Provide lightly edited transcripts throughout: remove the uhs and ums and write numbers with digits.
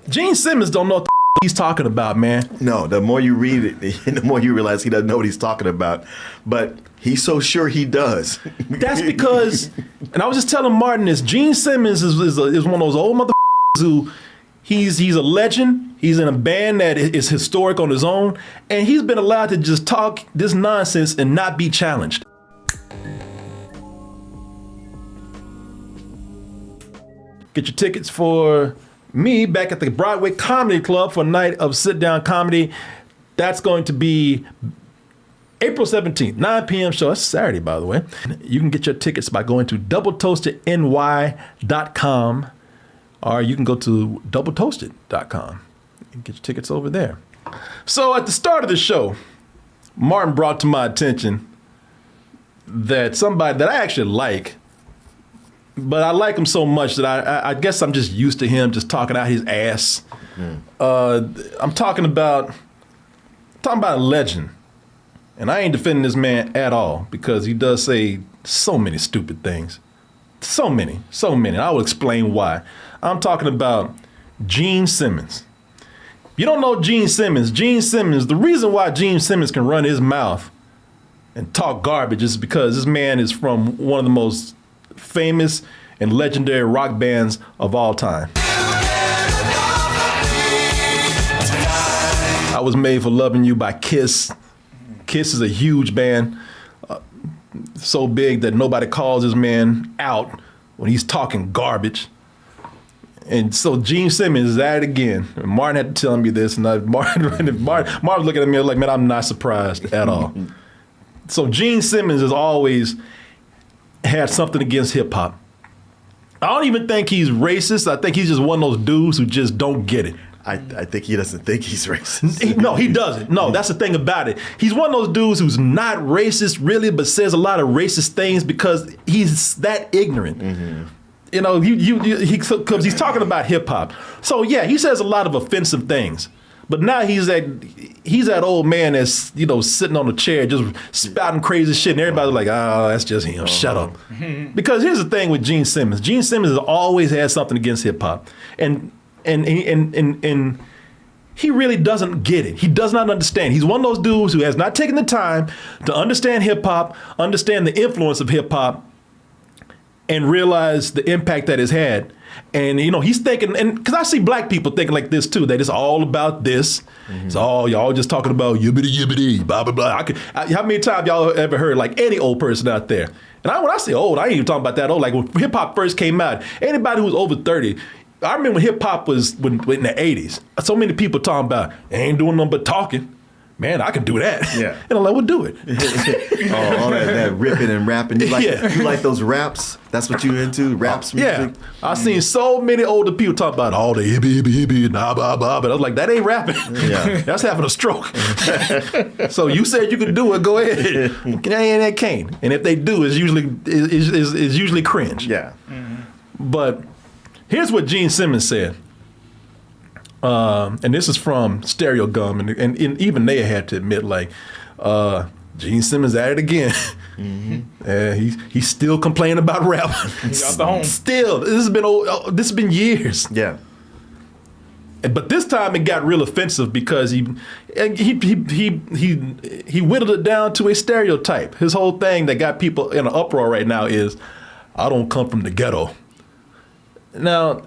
Gene Simmons don't know what the he's talking about, man. No, the more you read it, the more you realize he doesn't know what he's talking about. But he's so sure he does. That's because, and I was just telling Martin this, Gene Simmons is one of those old motherfuckers who he's a legend. He's in a band that is historic on his own, and he's been allowed to just talk this nonsense and not be challenged. Get your tickets for me back at the Broadway Comedy Club for a night of sit-down comedy. That's going to be April 17th, 9 p.m. show. That's Saturday, by the way. You can get your tickets by going to doubletoastedny.com, or you can go to doubletoasted.com and get your tickets over there. So at the start of the show, Martin brought to my attention that somebody that I actually like, but I like him so much that I guess I'm just used to him just talking out his ass. I'm talking about a legend. And I ain't defending this man at all because he does say so many stupid things. So many. I will explain why. I'm talking about Gene Simmons. If you don't know Gene Simmons, the reason why Gene Simmons can run his mouth and talk garbage is because this man is from one of the most famous and legendary rock bands of all time. I Was Made for Loving You by Kiss. Kiss is a huge band, so big that nobody calls this man out when he's talking garbage. And so Gene Simmons is at it again. And Martin had to tell me this, and Martin was looking at me like, man, I'm not surprised at all. So Gene Simmons has always had something against hip hop. I don't even think he's racist. I think he's just one of those dudes who just don't get it. I think he doesn't think he's racist. No, he doesn't. No, that's the thing about it. He's one of those dudes who's not racist really, but says a lot of racist things because he's that ignorant. Mm-hmm. You know, because he's talking about hip hop. So yeah, he says a lot of offensive things. But now he's that old man that's, you know, sitting on a chair just spouting crazy shit, and everybody's like, oh, that's just him. Shut up. Because here's the thing with Gene Simmons. Gene Simmons has always had something against hip hop, and he really doesn't get it. He does not understand. He's one of those dudes who has not taken the time to understand hip hop, understand the influence of hip hop, and realize the impact that it's had. And, you know, he's thinking, and because I see black people thinking like this too, that it's all about this. Mm-hmm. It's all, y'all just talking about yibbity yibbity, blah, blah, blah. How many times y'all ever heard like any old person out there? And when I say old, I ain't even talking about that old. Like when hip hop first came out, anybody who was over 30, I remember when hip hop was in the 80s. So many people talking about, ain't doing nothing but talking. Man, I can do that. Yeah. And I'm like, well, do it. All that ripping and rapping. You like those raps? That's what you into? Raps music? Yeah. I've seen so many older people talk about all the hibby, hibby, hibby, nah, blah, blah. But I was like, that ain't rapping. Yeah. That's having a stroke. So you said you could do it, go ahead. They can't. And if they do, it's usually cringe. Yeah. Mm-hmm. But here's what Gene Simmons said. And this is from Stereo Gum, and even they had to admit, like, Gene Simmons at it again. Mm-hmm. He's still complaining about rap. He got the home. Still, this has been years. Yeah. But this time it got real offensive because he whittled it down to a stereotype. His whole thing that got people in an uproar right now is, I don't come from the ghetto. Now,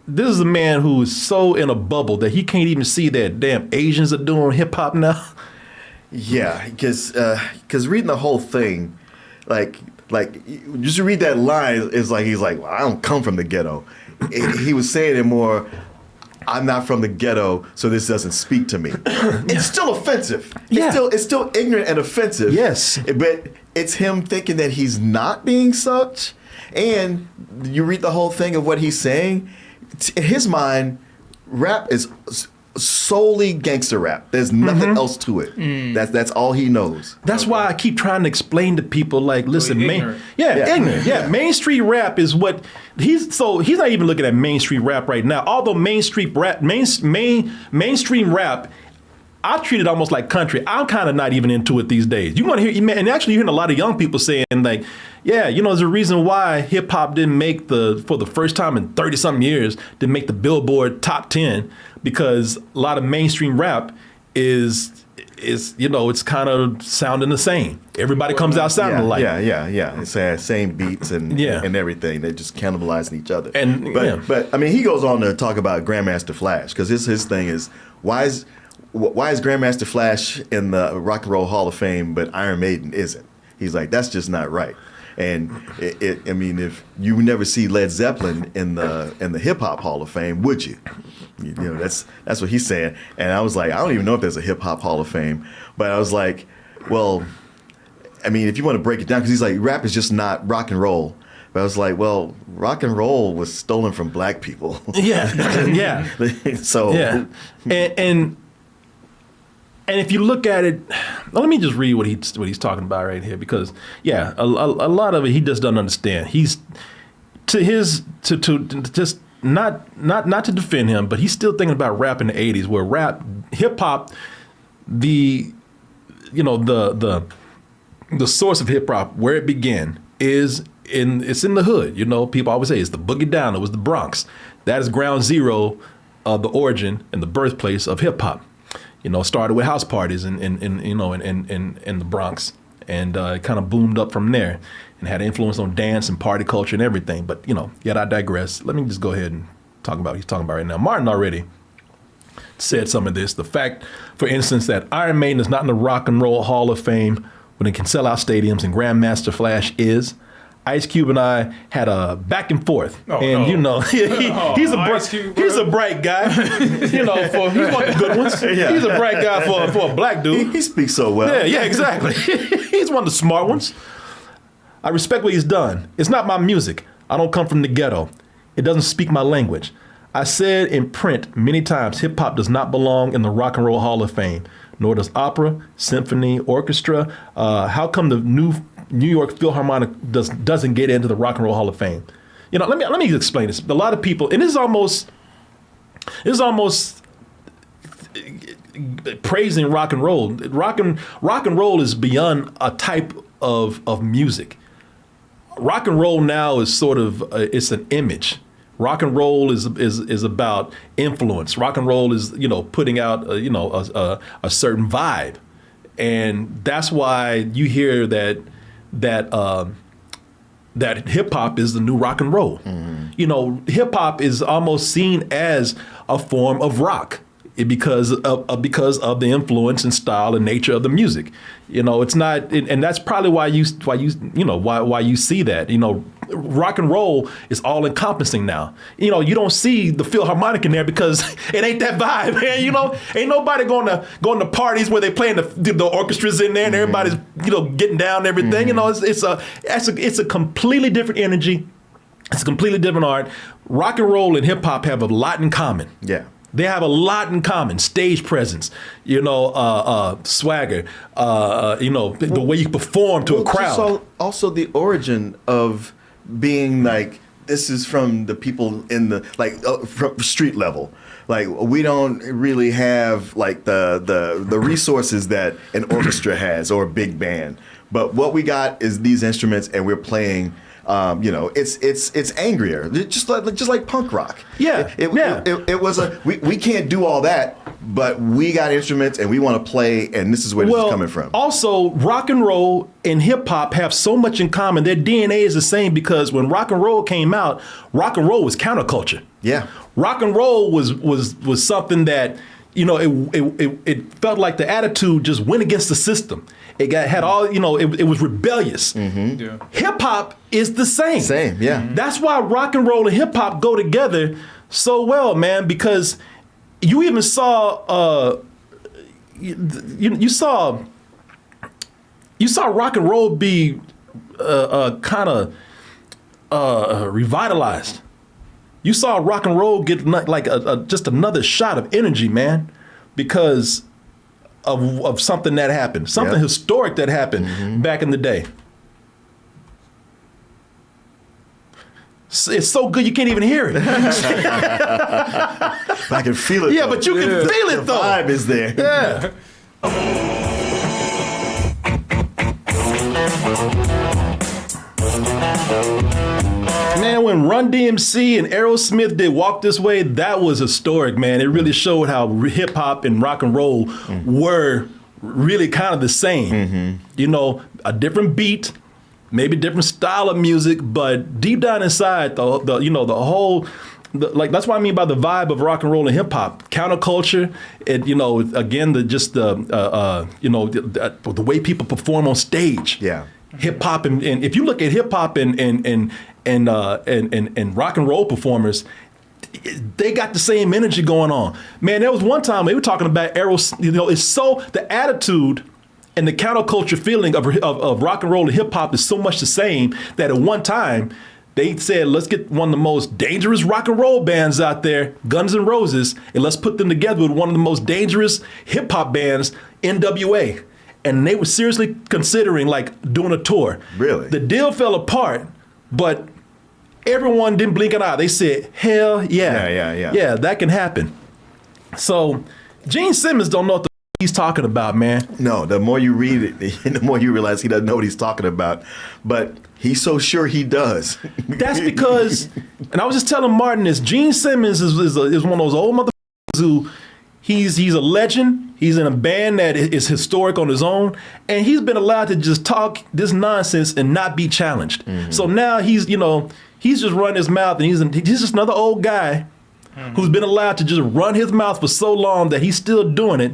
this is a man who is so in a bubble that he can't even see that damn Asians are doing hip hop now. Yeah, because reading the whole thing, like just read that line, it's like he's like, well, I don't come from the ghetto. He was saying it more, I'm not from the ghetto, so this doesn't speak to me. It's still offensive. Yeah. It's still ignorant and offensive. Yes. But it's him thinking that he's not being such. And you read the whole thing of what he's saying. In his mind, rap is solely gangster rap. There's nothing else to it. That's all he knows. That's why I keep trying to explain to people, like, listen, ignorant. Ignorant. Yeah, Main Street rap is what he's not even looking at mainstream rap right now. Although mainstream rap, I treat it almost like country. I'm kind of not even into it these days. You want to hear, and actually you're hearing a lot of young people saying, like, Yeah, there's a reason why hip hop didn't make for the first time in 30 something years, didn't make the Billboard top 10, because a lot of mainstream rap is it's kind of sounding the same. Everybody comes out sounding alike. Yeah. It's same beats and everything. They're just cannibalizing each other. But I mean, he goes on to talk about Grandmaster Flash, because his thing is why is Grandmaster Flash in the Rock and Roll Hall of Fame but Iron Maiden isn't? He's like, that's just not right. And I mean, if you would never see Led Zeppelin in the Hip Hop Hall of Fame, would you? That's what he's saying. And I was like, I don't even know if there's a Hip Hop Hall of Fame. But I was like, well, I mean, if you want to break it down, because he's like, rap is just not rock and roll. But I was like, well, rock and roll was stolen from black people. Yeah. So and if you look at it, let me just read what he's talking about right here, because a lot of it he just doesn't understand. He's to just not to defend him, but he's still thinking about rap in the 80s, where hip hop, the source of hip hop, where it began it's in the hood. People always say it's the boogie down. It was the Bronx. That is ground zero of the origin and the birthplace of hip hop. Started with house parties in the Bronx, and it kind of boomed up from there and had influence on dance and party culture and everything. But yet I digress. Let me just go ahead and talk about what he's talking about right now. Martin already said some of this. The fact, for instance, that Iron Maiden is not in the Rock and Roll Hall of Fame when it can sell out stadiums, and Grandmaster Flash is. Ice Cube and I had a back and forth, he's a bright guy. He's one of the good ones. Yeah. He's a bright guy for a black dude. He speaks so well. Yeah, exactly. He's one of the smart ones. I respect what he's done. It's not my music. I don't come from the ghetto. It doesn't speak my language. I said in print many times, hip hop does not belong in the Rock and Roll Hall of Fame, nor does opera, symphony, orchestra. How come the New York Philharmonic doesn't get into the Rock and Roll Hall of Fame? Let me explain this. A lot of people, and this is almost praising rock and roll. Rock and roll is beyond a type of music. Rock and roll now is sort of it's an image. Rock and roll is about influence. Rock and roll is putting out a certain vibe, and that's why you hear that hip hop is the new rock and roll. Mm-hmm. Hip hop is almost seen as a form of rock because of the influence and style and nature of the music. It's not, and that's probably why you see that. Rock and roll is all encompassing now. You don't see the Philharmonic in there because it ain't that vibe, man. Ain't nobody going to parties where they playing the orchestras in there and everybody's getting down and everything. Mm-hmm. It's a completely different energy. It's a completely different art. Rock and roll and hip hop have a lot in common. Yeah. They have a lot in common: stage presence, swagger, the way you perform to a crowd. Also, the origin of being like, this is from the people in the from street level. Like, we don't really have like the resources that an orchestra has or a big band, but what we got is these instruments, and we're playing. It's angrier, just like punk rock. Yeah, it was we can't do all that, but we got instruments and we want to play, and this is where this is coming from. Also, rock and roll and hip hop have so much in common. Their DNA is the same, because when rock and roll came out, rock and roll was counterculture. Yeah, rock and roll was something that it felt like the attitude just went against the system. It was rebellious. Mm-hmm. Yeah. Hip hop is the same. Same, yeah. Mm-hmm. That's why rock and roll and hip hop go together so well, man. Because you even saw you saw rock and roll be kind of revitalized. You saw rock and roll get like just another shot of energy, man, because of something that happened, something historic that happened back in the day. It's so good you can't even hear it. I can feel it. Yeah, but you can feel it, the though. The vibe is there. Yeah. when Run DMC and Aerosmith did Walk This Way, that was historic, man. It really showed how hip hop and rock and roll were really kind of the same. You know, a different beat, maybe different style of music, but deep down inside, like that's what I mean by the vibe of rock and roll and hip hop, counterculture. And again, the way people perform on stage. Yeah, hip hop and if you look at hip hop and rock and roll performers, they got the same energy going on. Man, there was one time we were talking about it's so the attitude and the counterculture feeling of rock and roll and hip hop is so much the same that at one time they said, let's get one of the most dangerous rock and roll bands out there, Guns N' Roses, and let's put them together with one of the most dangerous hip hop bands, NWA. And they were seriously considering like doing a tour. Really? The deal fell apart, but everyone didn't blink an eye. They said, hell yeah. Yeah, that can happen. So Gene Simmons don't know what the he's talking about, man. No, the more you read it, the more you realize he doesn't know what he's talking about. But he's so sure he does. That's because, and I was just telling Martin this, Gene Simmons is one of those old motherfuckers who he's a legend. He's in a band that is historic on his own, and he's been allowed to just talk this nonsense and not be challenged. So now he's just running his mouth, and he's just another old guy who's been allowed to just run his mouth for so long that he's still doing it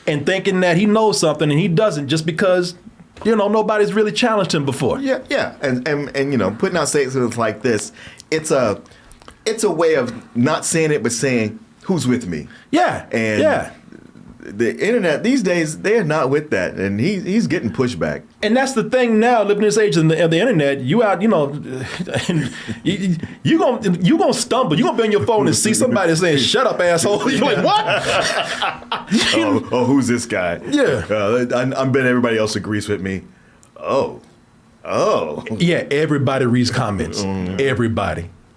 and thinking that he knows something and he doesn't just because, nobody's really challenged him before. Yeah. And putting out statements like this, it's a way of not saying it but saying, who's with me? Yeah. And the internet these days, they are not with that, and he's getting pushback. And that's the thing now, living in this age of the internet, you out, you gonna stumble. You gonna be on your phone and see somebody saying, "Shut up, asshole." You're like, what? Who's this guy? Yeah. I bet everybody else agrees with me. Oh. Yeah, everybody reads comments.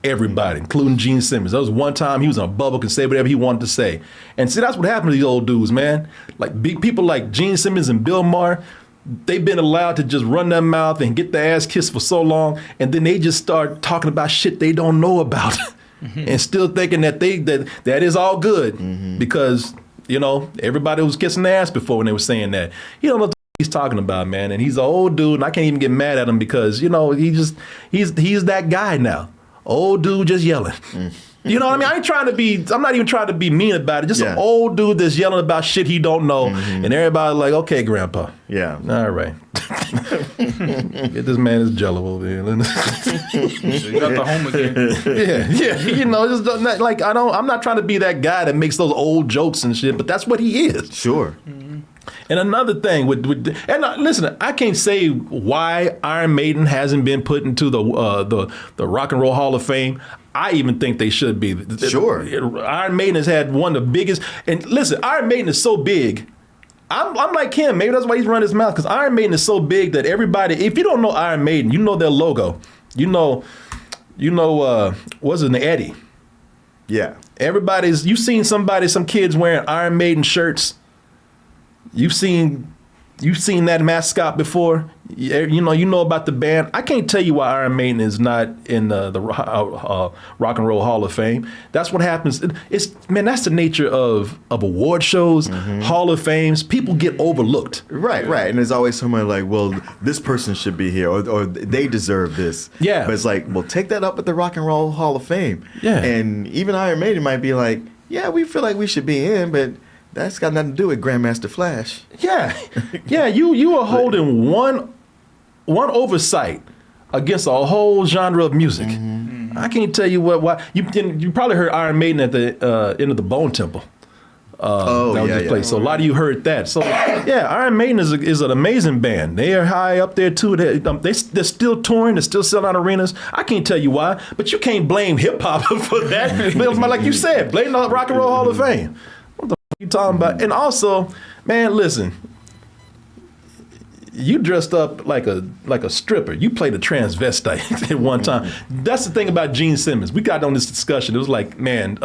Everybody, including Gene Simmons. There was one time he was in a bubble, could say whatever he wanted to say. And see, that's what happened to these old dudes, man. Like big people like Gene Simmons and Bill Maher, they've been allowed to just run their mouth and get their ass kissed for so long, and then they just start talking about shit they don't know about and still thinking that that is all good because, everybody was kissing their ass before when they were saying that. You don't know what he's talking about, man. And he's an old dude, and I can't even get mad at him because, he's that guy now. Old dude just yelling. You know what I mean? I'm not even trying to be mean about it. Just an old dude that's yelling about shit he don't know. And everybody like, okay, grandpa. Yeah. All right. Get this man his jello over here. So you got the home again. Yeah. Just like I'm not trying to be that guy that makes those old jokes and shit, but that's what he is. Sure. And another thing listen, I can't say why Iron Maiden hasn't been put into the Rock and Roll Hall of Fame. I even think they should be. Sure. Iron Maiden has had one of the biggest. And listen, Iron Maiden is so big. I'm like him. Maybe that's why he's running his mouth, because Iron Maiden is so big that everybody, if you don't know Iron Maiden, you know their logo. What's his name? Eddie. Yeah. You've seen some kids wearing Iron Maiden shirts. You've seen that mascot before. You know about the band. I can't tell you why Iron Maiden is not in the Rock and Roll Hall of Fame. That's what happens. That's the nature of award shows, Hall of Fames. People get overlooked. Right. And there's always someone like, well, this person should be here, or they deserve this. Yeah. But it's like, well, take that up at the Rock and Roll Hall of Fame. Yeah. And even Iron Maiden might be like, yeah, we feel like we should be in, but that's got nothing to do with Grandmaster Flash. Yeah. You are holding one oversight against a whole genre of music. I can't tell you why. You probably heard Iron Maiden at the end of the Bone Temple. Place. So a lot of you heard that. So Iron Maiden is an amazing band. They are high up there too. They're still touring. They're still selling out arenas. I can't tell you why, but you can't blame hip hop for that. Like you said, blame the Rock and Roll Hall of Fame. What the f- you talking about? And also, man, listen. You dressed up like a stripper. You played a transvestite at one time. That's the thing about Gene Simmons. We got on this discussion. It was like, man,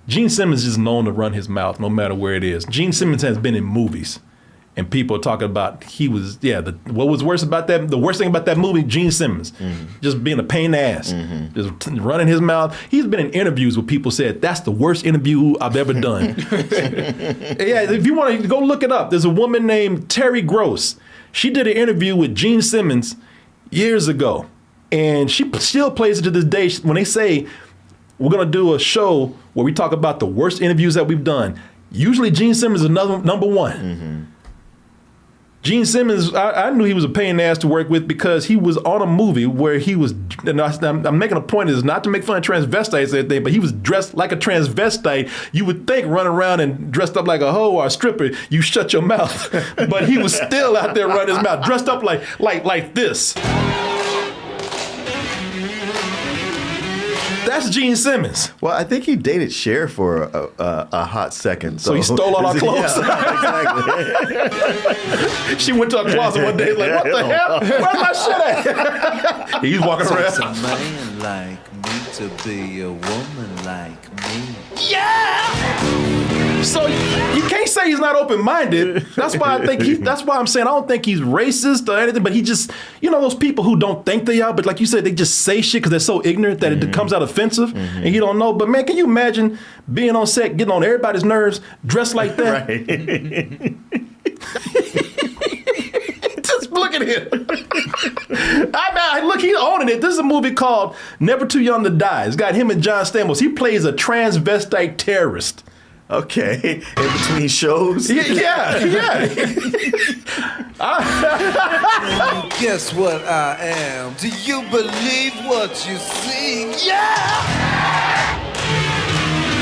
Gene Simmons is known to run his mouth no matter where it is. Gene Simmons has been in movies. And people are talking about what was worse about that? The worst thing about that movie, Gene Simmons, just being a pain in the ass, just running his mouth. He's been in interviews where people said that's the worst interview I've ever done. Yeah, if you want to go look it up, there's a woman named Terry Gross. She did an interview with Gene Simmons years ago, and she still plays it to this day. When they say we're gonna do a show where we talk about the worst interviews that we've done, usually Gene Simmons is number one. Gene Simmons, I knew he was a pain in the ass to work with because he was on a movie where he was, and I'm making a point is not to make fun of transvestites or anything, but he was dressed like a transvestite. You would think running around and dressed up like a hoe or a stripper, you shut your mouth. But he was still out there running his mouth, dressed up like this. That's Gene Simmons. Well, I think he dated Cher for a hot second. So he stole all our clothes. Yeah, exactly. She went to a closet one day, like, what the hell? Where's my shit at? He's walking around. Takes a man like me to be a woman like me. Yeah! So you can't say he's not open-minded. That's why that's why I'm saying I don't think he's racist or anything, but he just, those people who don't think they are, but like you said, they just say shit because they're so ignorant that it comes out offensive and you don't know. But man, can you imagine being on set, getting on everybody's nerves, dressed like that? Right. Just look at him. Look, he's owning it. This is a movie called Never Too Young to Die. It's got him and John Stamos. He plays a transvestite terrorist. Okay, in between shows. Yeah. Guess what I am? Do you believe what you see? Yeah!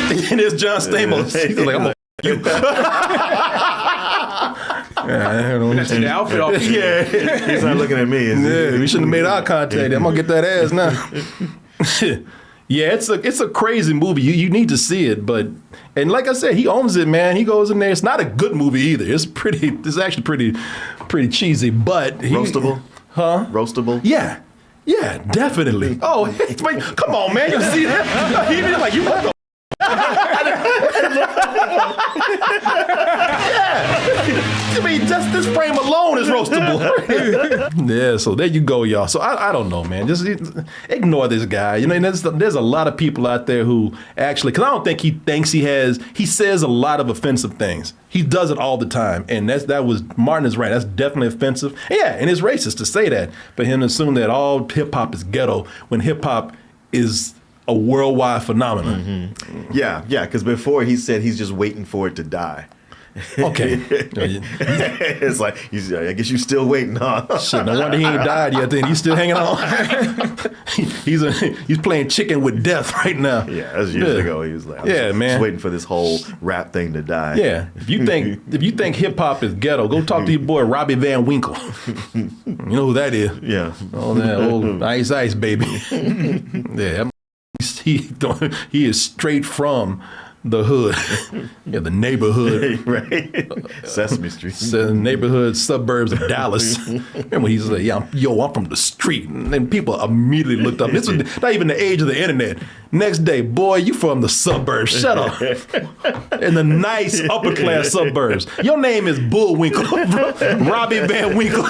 And there's John Stamos. He's like, I'm gonna you. That's the outfit off. Yeah. He's not looking at me. Yeah, we shouldn't have made eye contact. I'm gonna get that ass now. Yeah, it's a crazy movie. You need to see it, and like I said, he owns it, man. He goes in there. It's not a good movie either. It's actually pretty cheesy, but roastable. Huh? Roastable. Yeah, definitely. Oh, wait, come on, man. You see that? He was like, you mother. I mean, just this frame alone is roastable. Yeah, so there you go, y'all. So I don't know, man. Just ignore this guy. And there's a lot of people out there who actually, because I don't think he thinks he says a lot of offensive things. He does it all the time. And Martin is right. That's definitely offensive. Yeah, and it's racist to say that. But him to assume that all hip hop is ghetto when hip hop is a worldwide phenomenon. Mm-hmm. Yeah, because before he said he's just waiting for it to die. Okay. It's like, I guess you're still waiting, huh? Shit, no wonder he ain't died yet then. He's still hanging on. He's playing chicken with death right now. Yeah, that's years ago. He was like, man. Just waiting for this whole rap thing to die. Yeah. If you think hip hop is ghetto, go talk to your boy Robbie Van Winkle. You know who that is? Yeah. Oh, that old Ice baby. Yeah. He is straight from the hood, the neighborhood, right? Sesame Street, neighborhood suburbs of Dallas. Remember he's like, I'm from the street, and then people immediately looked up. This was not even the age of the internet. Next day, boy, you from the suburbs? Shut up. In the nice upper class suburbs. Your name is Bullwinkle, Robbie Van Winkle.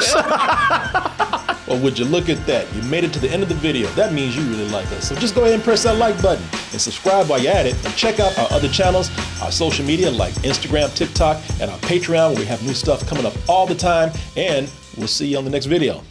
Or would you look at that? You made it to the end of the video. That means you really like us. So just go ahead and press that like button and subscribe while you're at it. And check out our other channels, our social media like Instagram, TikTok, and our Patreon where we have new stuff coming up all the time. And we'll see you on the next video.